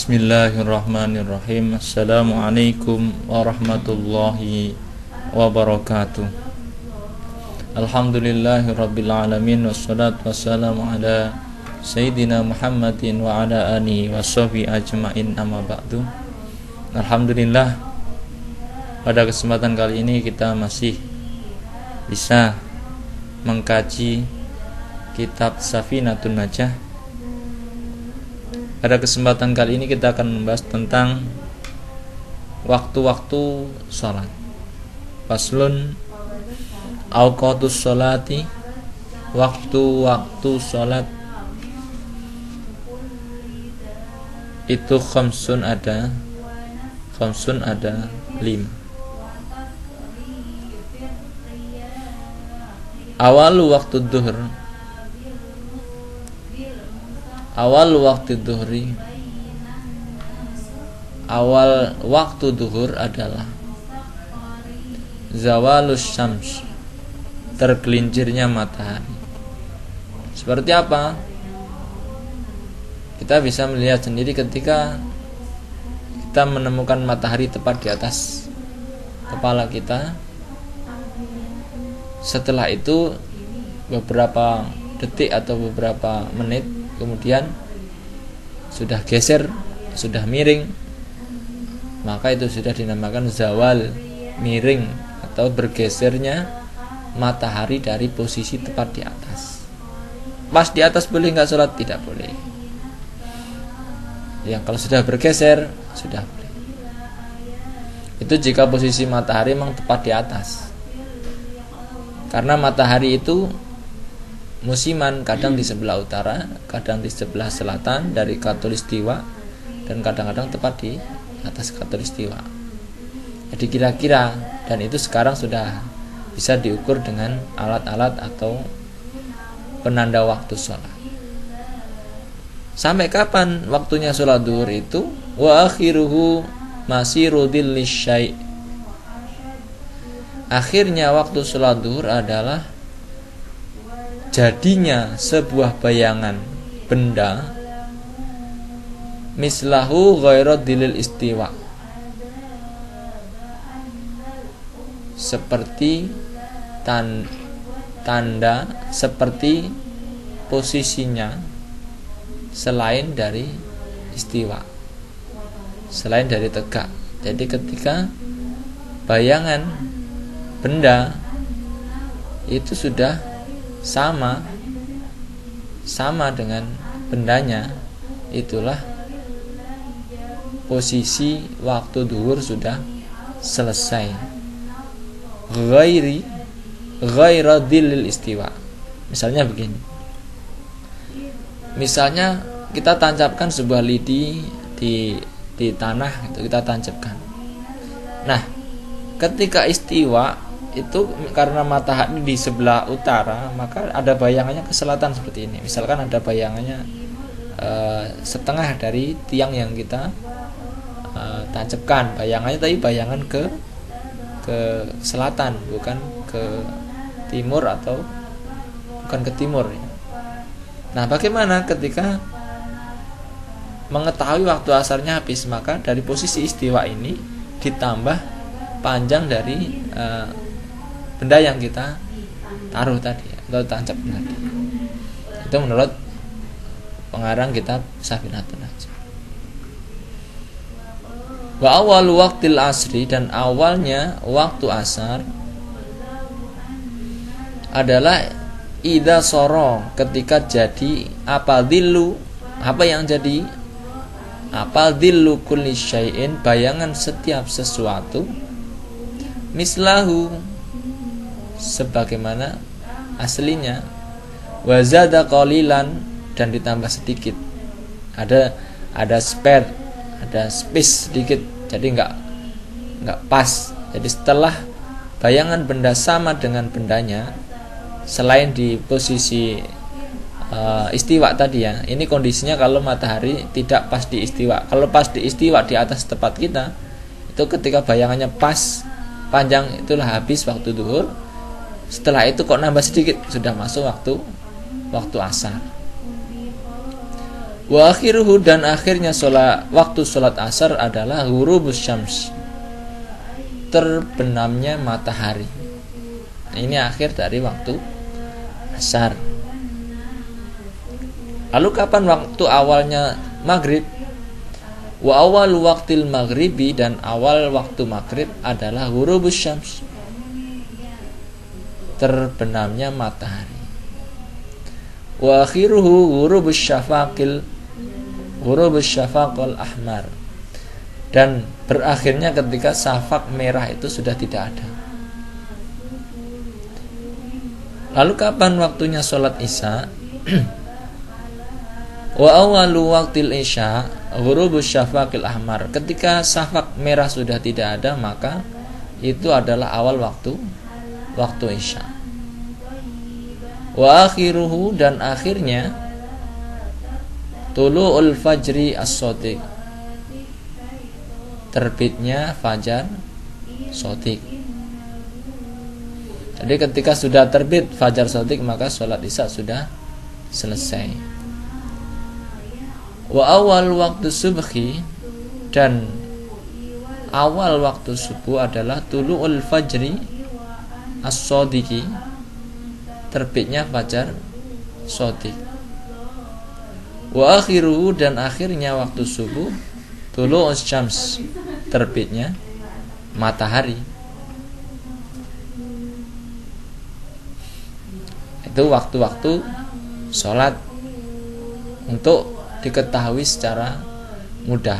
Bismillahirrahmanirrahim. Assalamualaikum warahmatullahi wabarakatuh. Alhamdulillahirabbil alamin wassalatu wassalamu ala sayyidina Muhammadin wa ala alihi washabihi ajmain, amma ba'du. Alhamdulillah, pada kesempatan kali ini kita masih bisa mengkaji kitab Safinatun Najah. Pada kesempatan kali ini kita akan membahas tentang waktu-waktu sholat. Faslun awqatus sholati, waktu-waktu sholat itu khamsun ada 5. Awal waktu duhur, awal waktu duhur adalah zawalus syams, tergelincirnya matahari. Seperti apa? Kita bisa melihat sendiri ketika kita menemukan matahari tepat di atas kepala kita. Setelah itu beberapa detik atau beberapa menit kemudian sudah geser, sudah miring, maka itu sudah dinamakan zawal, miring atau bergesernya matahari dari posisi tepat di atas. Pas di atas boleh nggak sholat? Tidak boleh. Yang kalau sudah bergeser sudah boleh. Itu jika posisi matahari memang tepat di atas. Karena matahari itu musiman, kadang di sebelah utara, kadang di sebelah selatan dari khatulistiwa, dan kadang-kadang tepat di atas khatulistiwa. Jadi kira-kira, dan itu sekarang sudah bisa diukur dengan alat-alat atau penanda waktu sholat. Sampai kapan waktunya sholat duhur itu? Wa akhiruhu masiru dhillis syai'. Akhirnya waktu sholat duhur adalah jadinya sebuah bayangan benda mislahu ghairat dilil istiwa, seperti tanda seperti posisinya selain dari istiwa, selain dari tegak. Jadi ketika bayangan benda itu sudah sama dengan bendanya, itulah posisi waktu duhur sudah selesai. Ghaira dhillil istiwa. Misalnya begini. Misalnya kita tancapkan sebuah lidi di tanah, itu kita tancapkan. Nah, ketika istiwa itu karena matahari di sebelah utara, maka ada bayangannya ke selatan seperti ini. Misalkan ada bayangannya setengah dari tiang yang kita tancapkan, bayangannya tapi bayangan ke selatan, bukan ke timur atau bukan ke timur. Nah, bagaimana ketika mengetahui waktu asarnya habis? Maka dari posisi istiwa ini ditambah panjang dari benda yang kita taruh tadi atau tancap tadi. Itu menurut pengarang kitab Safinatun Najah. Wa awal waqtil asri, dan awalnya waktu asar adalah idza soro, ketika jadi apa dhillu, apa yang jadi apa dhillu kulli syai'in, bayangan setiap sesuatu, mislahu, sebagaimana aslinya, wazada qalilan, dan ditambah sedikit, ada spare, ada space sedikit, jadi enggak pas. Jadi setelah bayangan benda sama dengan bendanya selain di posisi istiwa tadi ya. Ini kondisinya kalau matahari tidak pas di istiwa. Kalau pas di istiwa di atas tempat kita, itu ketika bayangannya pas panjang, itulah habis waktu duhur. Setelah itu kok nambah sedikit, sudah masuk waktu asar. Wa akhiruhu, dan akhirnya waktu sholat asar adalah ghurubus syams, terbenamnya matahari. Nah, ini akhir dari waktu asar. Lalu kapan waktu awalnya maghrib? Wa awal waktil maghribi, dan awal waktu maghrib adalah ghurubus syams, terbenamnya matahari. Wa akhiruhu ghurubus syafaqil ahmar, dan berakhirnya ketika syafaq merah itu sudah tidak ada. Lalu kapan waktunya sholat isya? Wa awalu waqtil isya ghurubus syafaqil ahmar, ketika syafaq merah sudah tidak ada, maka itu adalah awal waktu isya. Wa akhiruhu, dan akhirnya tulu'ul fajri as-shadiq, terbitnya fajar shadiq. Jadi ketika sudah terbit fajar shadiq, maka sholat isya sudah selesai. Wa awal waktu subhi, dan awal waktu subuh adalah tulu'ul fajri as-shadiqi, terbitnya fajar shadiq. Wa akhiruhu, dan akhirnya waktu subuh tulu'us syams, terbitnya matahari. Itu waktu-waktu sholat untuk diketahui secara mudah.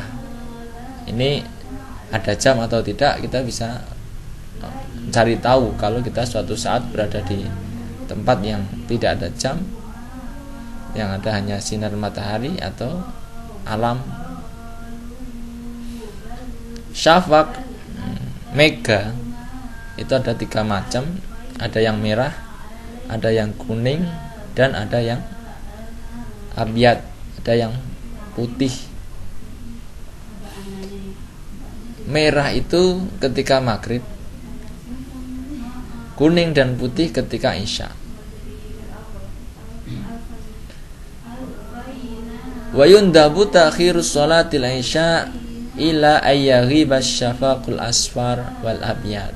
Ini ada jam atau tidak, kita bisa cari tahu kalau kita suatu saat berada di tempat yang tidak ada jam, yang ada hanya sinar matahari atau alam. Syafaq mega itu ada 3 macam, ada yang merah, ada yang kuning, dan ada yang abyad, ada yang putih. Merah itu ketika maghrib, kuning dan putih ketika isya. Wa yundabu ta'khirus sholatil isya ila ayyaghiba syafaqul asfar wal abyad.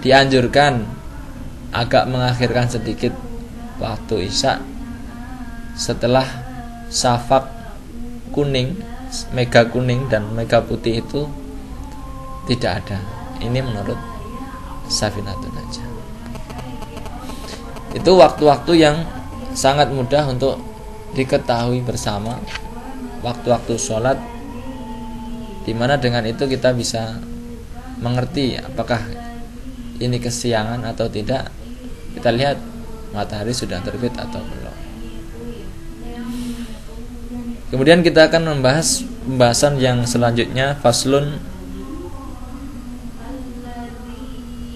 Dianjurkan agak mengakhirkan sedikit waktu isya setelah syafaq kuning, mega kuning dan mega putih itu tidak ada. Ini menurut Safinatun Najah. Itu waktu-waktu yang sangat mudah untuk diketahui bersama, waktu-waktu sholat, dimana dengan itu kita bisa mengerti apakah ini kesiangan atau tidak. Kita lihat matahari sudah terbit atau belum. Kemudian kita akan membahas pembahasan yang selanjutnya, faslun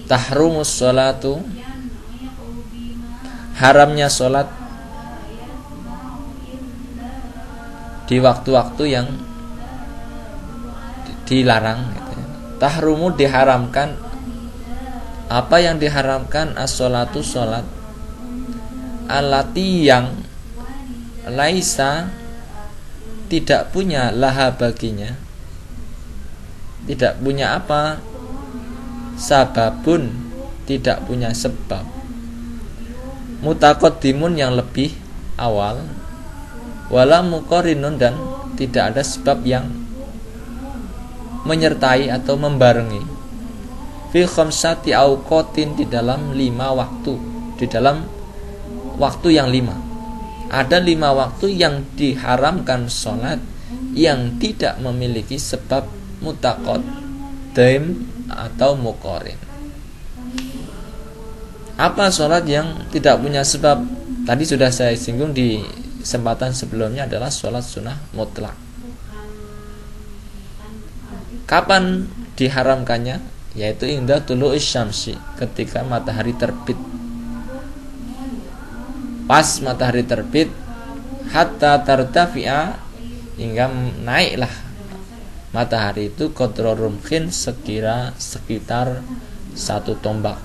tahrumus sholatu, haramnya sholat di waktu-waktu yang dilarang gitu ya. Tahrumu diharamkan. Apa yang diharamkan? As-sholatu, sholat, alati yang laisa tidak punya laha baginya, tidak punya apa? Sababun, tidak punya sebab. Mutaqaddimun, yang lebih awal. Wala muqarinun, dan tidak ada sebab yang menyertai atau membarengi. Fi khamsati awqatin, di dalam 5 waktu, di dalam waktu yang 5. Ada 5 waktu yang diharamkan sholat yang tidak memiliki sebab mutaqaddim atau muqarin. Apa sholat yang tidak punya sebab? Tadi sudah saya singgung di kesempatan sebelumnya, adalah sholat sunnah mutlak. Kapan diharamkannya? Yaitu inda tulu'is syamsi, ketika matahari terbit. Pas matahari terbit, hatta tartafi'a, hingga naiklah matahari itu qadra rumhin, sekitar 1 tombak.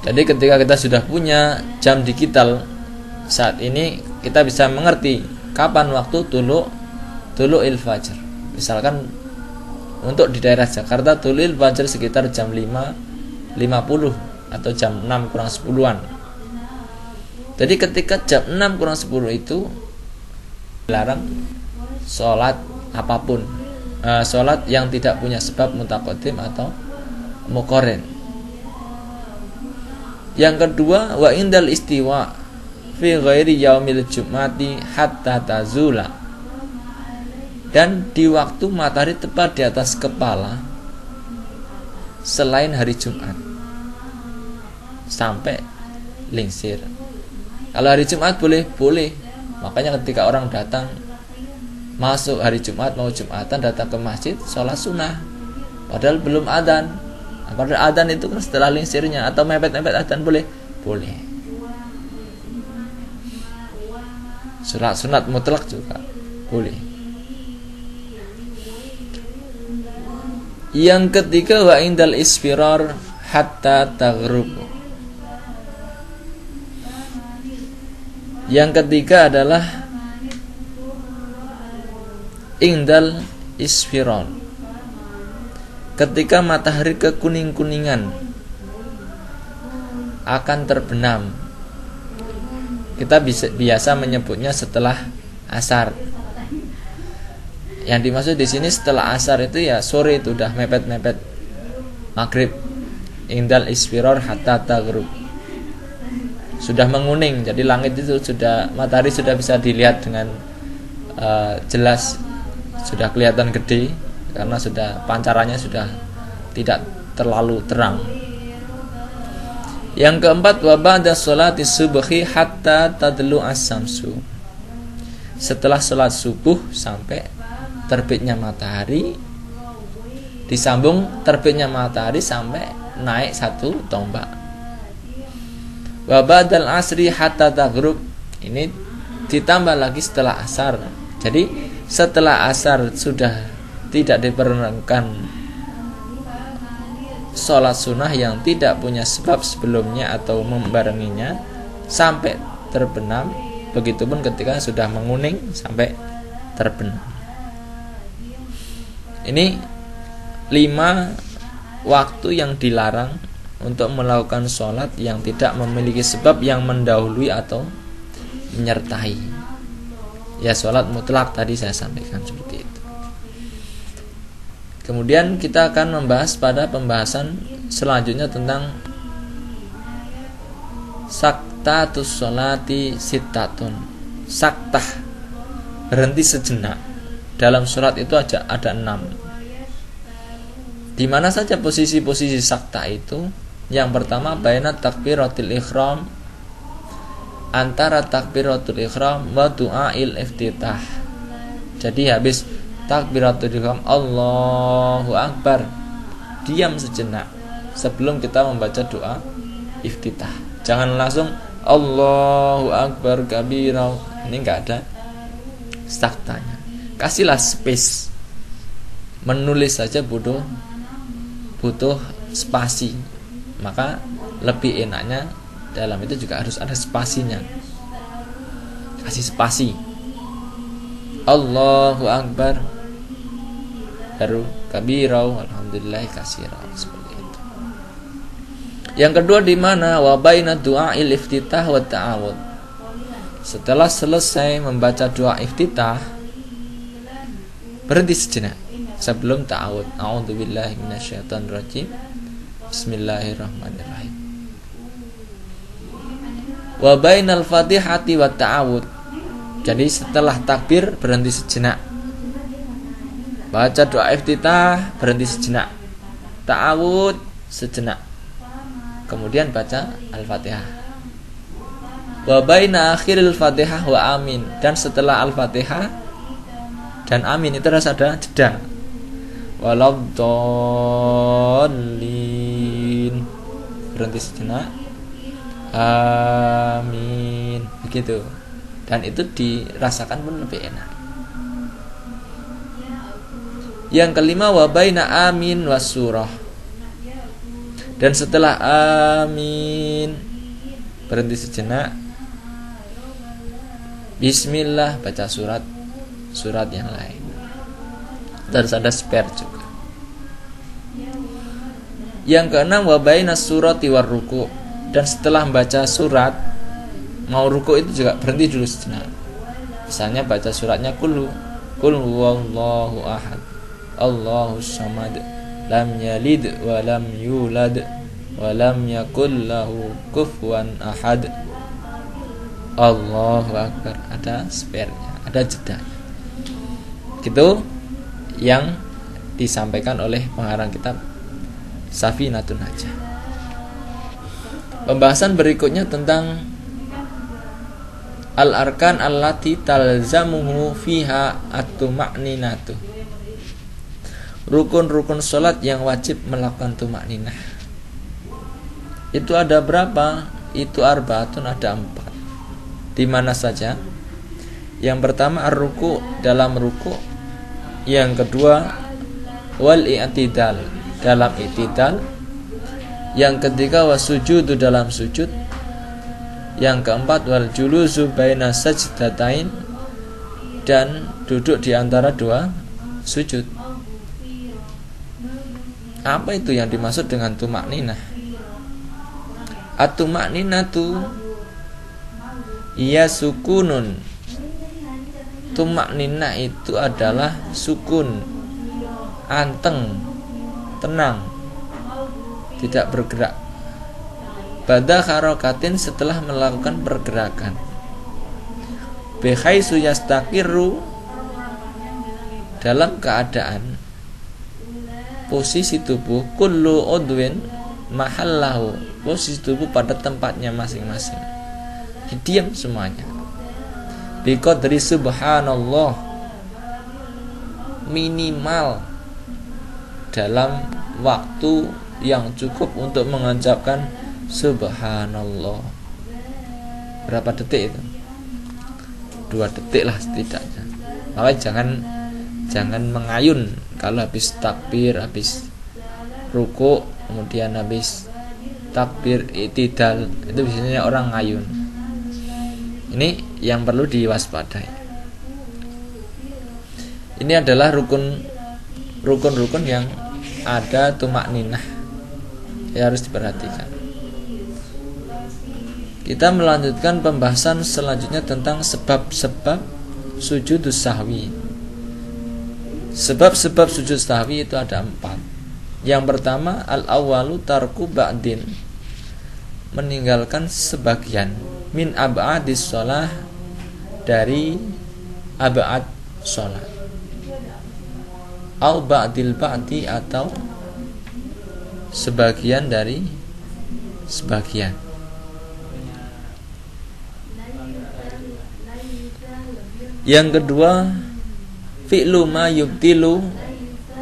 Jadi ketika kita sudah punya jam digital saat ini kita bisa mengerti kapan waktu tulu'il fajr. Misalkan untuk di daerah Jakarta tulu'il fajr sekitar jam 5.50 atau jam 6 kurang 10-an. Jadi ketika jam 6 kurang 10 itu dilarang sholat apapun, sholat yang tidak punya sebab mutaqaddim atau muqarrin. Yang kedua, wa indal istiwa fi ghairi yaumil jum'ati hatta tazula. Dan di waktu matahari tepat di atas kepala selain hari Jumat sampai lingsir. Kalau hari Jumat boleh. Makanya ketika orang datang masuk hari Jumat, mau Jumatan, datang ke masjid sholat sunnah padahal belum adzan. Padahal adzan itu kan setelah lingsirnya, atau mepet-mepet adzan boleh. Sholat sunat mutlak juga boleh. Yang ketiga, wa indal isfirar hatta taghrub. Yang ketiga adalah indal isfirar, ketika matahari kekuning-kuningan akan terbenam. Kita biasa menyebutnya setelah asar. Yang dimaksud di sini setelah asar itu ya sore, itu udah mepet-mepet maghrib. Indal isfirar hatta taghrub, sudah menguning, jadi langit itu sudah, matahari sudah bisa dilihat dengan jelas, sudah kelihatan gede karena sudah pancarannya sudah tidak terlalu terang. Yang keempat, wa ba'da sholati subhi hatta tadlu as-samsu. Setelah sholat subuh sampai terbitnya matahari, disambung terbitnya matahari sampai naik 1 tombak. Wa ba'dal asri hatta taghrub, ini ditambah lagi setelah asar. Jadi setelah asar sudah tidak diperkenankan sholat sunnah yang tidak punya sebab sebelumnya atau membarenginya sampai terbenam. Begitupun ketika sudah menguning sampai terbenam. Ini 5 waktu yang dilarang untuk melakukan sholat yang tidak memiliki sebab yang mendahului atau menyertai. Ya, sholat mutlak tadi saya sampaikan seperti itu. Kemudian kita akan membahas pada pembahasan selanjutnya tentang saktatus sholati sittatun. Saktah, berhenti sejenak. Dalam sholat itu ada 6. Di mana saja posisi-posisi saktah itu? Yang pertama, baina takbiratul ihram, antara takbiratul ihram wa du'ail iftitah. Jadi habis takbiratul ihram Allahu Akbar, diam sejenak sebelum kita membaca doa iftitah. Jangan langsung Allahu Akbar kabira, ini enggak ada saktanya. Kasihlah space. Menulis saja butuh spasi. Maka lebih enaknya dalam itu juga harus ada spasinya. Kasih spasi. Allahu Akbar, baru kabirau, alhamdulillah katsira, seperti itu. Yang kedua, di mana wa baina du'ail iftitah wa ta'awud. Setelah selesai membaca doa iftitah, berhenti sejenak sebelum ta'awud. A'udzubillahi minasyaitonirrajim. Bismillahirrahmanirrahim. Wa bainal fatihati wa ta'awud. Jadi setelah takbir berhenti sejenak, baca doa iftitah berhenti sejenak, ta'awud sejenak, kemudian baca al-fatihah. Wa baina akhiril fatihah wa amin. Dan setelah al-fatihah dan amin itu harus ada jeda. Waladdallin, berhenti sejenak, amin, begitu. Dan itu dirasakan pun lebih enak. Yang kelima, wa baina amin wasurah. Dan setelah amin berhenti sejenak, Bismillah, baca surat yang lain. Terus ada spare juga. Yang keenam, wa bainas surati war ruku'. Dan setelah membaca surat mau ruku' itu juga berhenti dulu sejenak. Misalnya baca suratnya qul huwallahu ahad, Allahus samad, lam yalid wa lam yulad wa lam yakul lahu kufuwan ahad. Allahu akbar, ada spare-nya, ada jedanya. Gitu yang disampaikan oleh pengarang kitab Safinatun Najah. Pembahasan berikutnya tentang al-arkan allati talzamuhu fiha at-tuma'ninatu. Rukun-rukun salat yang wajib melakukan tumakninah. Itu ada berapa? Itu arbaatun, ada 4. Di mana saja? Yang pertama ar-ruku', dalam ruku'. Yang kedua wal i'tidal, dalam i'tidal. Yang ketiga wasujudu, dalam sujud. Yang keempat wal julusu baina sajdatain, dan duduk di antara 2 sujud. Apa itu yang dimaksud dengan tumakninah? At-tumakninatu iya sukunun. Tumakninah itu adalah sukun, anteng, tenang, tidak bergerak. Ba'da harokatin, setelah melakukan pergerakan. Bihaitsu yastaqiru, dalam keadaan posisi tubuh kullu udwin mahallahu, posisi tubuh pada tempatnya masing-masing. Diam semuanya. Biqadri subhanallah, minimal dalam waktu yang cukup untuk mengucapkan subhanallah. Berapa detik itu? 2 detik lah setidaknya. Makanya jangan mengayun. Kalau habis takbir, habis ruku', kemudian habis takbir i'tidal, itu biasanya orang ngayun. Ini yang perlu diwaspadai. Ini adalah rukun yang ada tumakninah, ya, harus diperhatikan. Kita melanjutkan pembahasan selanjutnya tentang sebab-sebab sujudus sahwi. Sebab-sebab sujud sahwi itu ada 4. Yang pertama al-awwalu tarku ba'din, meninggalkan sebagian min ab'adis shalah, dari ab'ad shalat, au ba'dil ba'di, atau sebagian dari sebagian. Yang kedua fi'lu ma yubtilu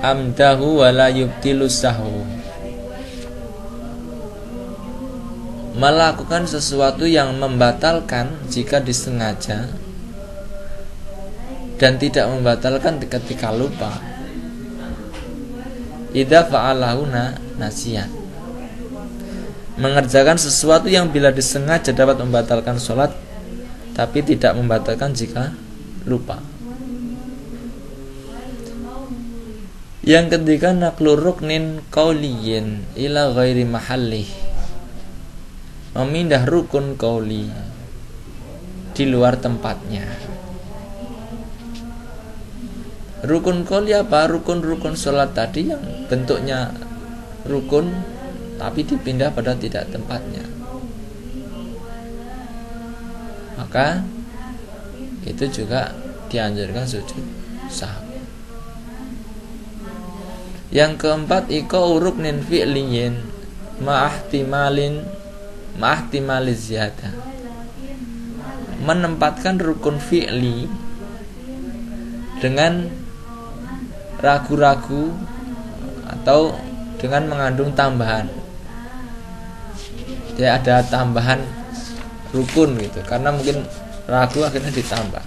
amdahu wa la yubtilu sahwu, melakukan sesuatu yang membatalkan jika disengaja dan tidak membatalkan ketika lupa. Idza fa'alahu nasiyan, mengerjakan sesuatu yang bila disengaja dapat membatalkan sholat, tapi tidak membatalkan jika lupa. Yang ketiga naqlu ruknin qauliyin ila ghairi mahallih, memindah rukun qauli di luar tempatnya. Rukun qauli apa? Rukun-rukun sholat tadi yang bentuknya rukun tapi dipindah pada tidak tempatnya, maka itu juga dianjurkan sujud sahwi. Yang keempat iqa'u ruknin fi'liyin ma'ahtimaliz ziyadah, menempatkan rukun fi'li dengan ragu-ragu atau dengan mengandung tambahan. Dia ada tambahan rukun gitu, karena mungkin ragu akhirnya ditambah.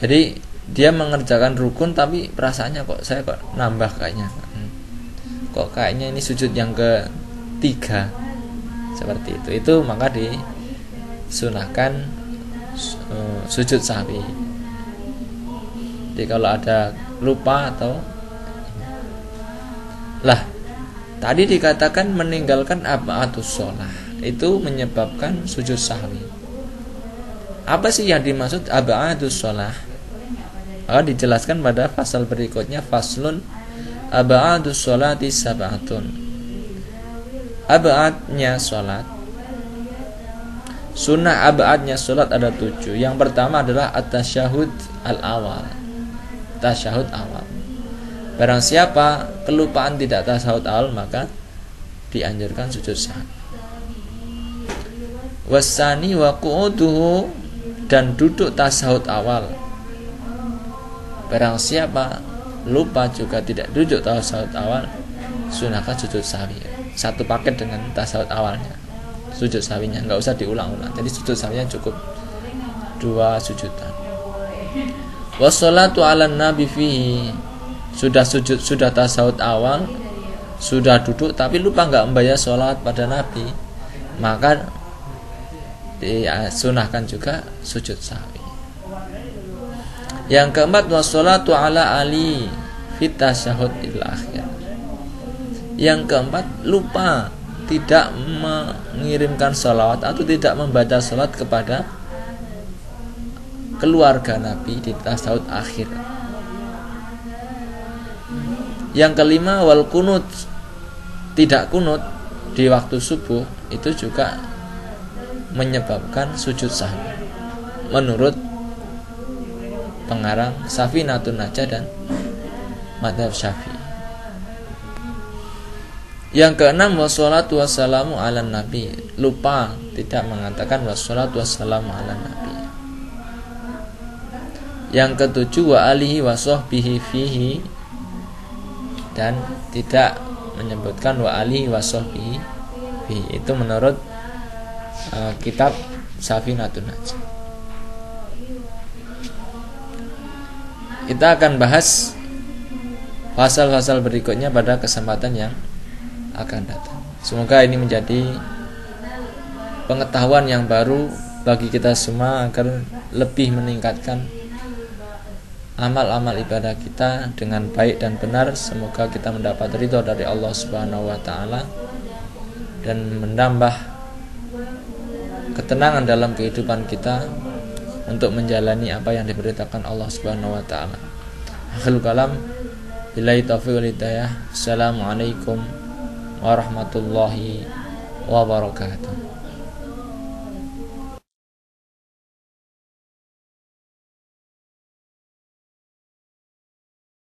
Jadi dia mengerjakan rukun tapi perasaannya saya kok nambah kayaknya. Kok kayaknya ini sujud yang ketiga. seperti itu maka disunahkan sujud sahwi. Jadi kalau ada lupa atau tadi dikatakan meninggalkan ab'atus shalah itu menyebabkan sujud sahwi. Apa sih yang dimaksud ab'atus shalah? Maka dijelaskan pada pasal berikutnya, faslun ab'atus sholati sab'atun. Ab'adnya sholat, sunnah ab'adnya sholat ada 7. Yang pertama adalah at-tasyahud al-awal, tasyahud awal. Barang siapa kelupaan tidak tasyahud awal maka dianjurkan sujud sahwi. Wasani wa qu'uduhu, dan duduk tasyahud awal. Barang siapa lupa juga tidak duduk tasyahud awal, sunahkan sujud sahwi. Satu paket dengan tasyahud awalnya, sujud sahwinya enggak usah diulang-ulang. Jadi sujud sahwinya cukup 2 sujudan. Wassalatu 'alan nabi fihi, sudah sujud, sudah tasyahud awal, sudah duduk tapi lupa enggak membayar salat pada nabi, maka disunahkan juga sujud sahwi. Yang keempat, wassalatu 'ala ali fit tasyahudil akhir. Yang keempat, lupa tidak mengirimkan salawat atau tidak membaca salat kepada keluarga Nabi di tasyahud akhir. Yang kelima, wal kunut, tidak kunut di waktu subuh itu juga menyebabkan sujud sahwi menurut pengarang Safinatun Najah dan Madzhab Syafi'i. Yang keenam, wassalatu wassalamu ala nabi, lupa tidak mengatakan wassalatu wassalamu ala nabi. Yang ketujuh, wa alihi wa sahbihi fihi, dan tidak menyebutkan wa alihi wa sahbihi fihi. Itu menurut kitab Safinatun Najah. Kita akan bahas pasal-pasal berikutnya pada kesempatan yang akan datang. Semoga ini menjadi pengetahuan yang baru bagi kita semua agar lebih meningkatkan amal-amal ibadah kita dengan baik dan benar. Semoga kita mendapat ridho dari Allah Subhanahu wa taala dan menambah ketenangan dalam kehidupan kita untuk menjalani apa yang diberitakan Allah Subhanahu wa taala. Akhirul kalam, billahi taufiq wal hidayah. Assalamualaikum warahmatullahi wabarakatuh.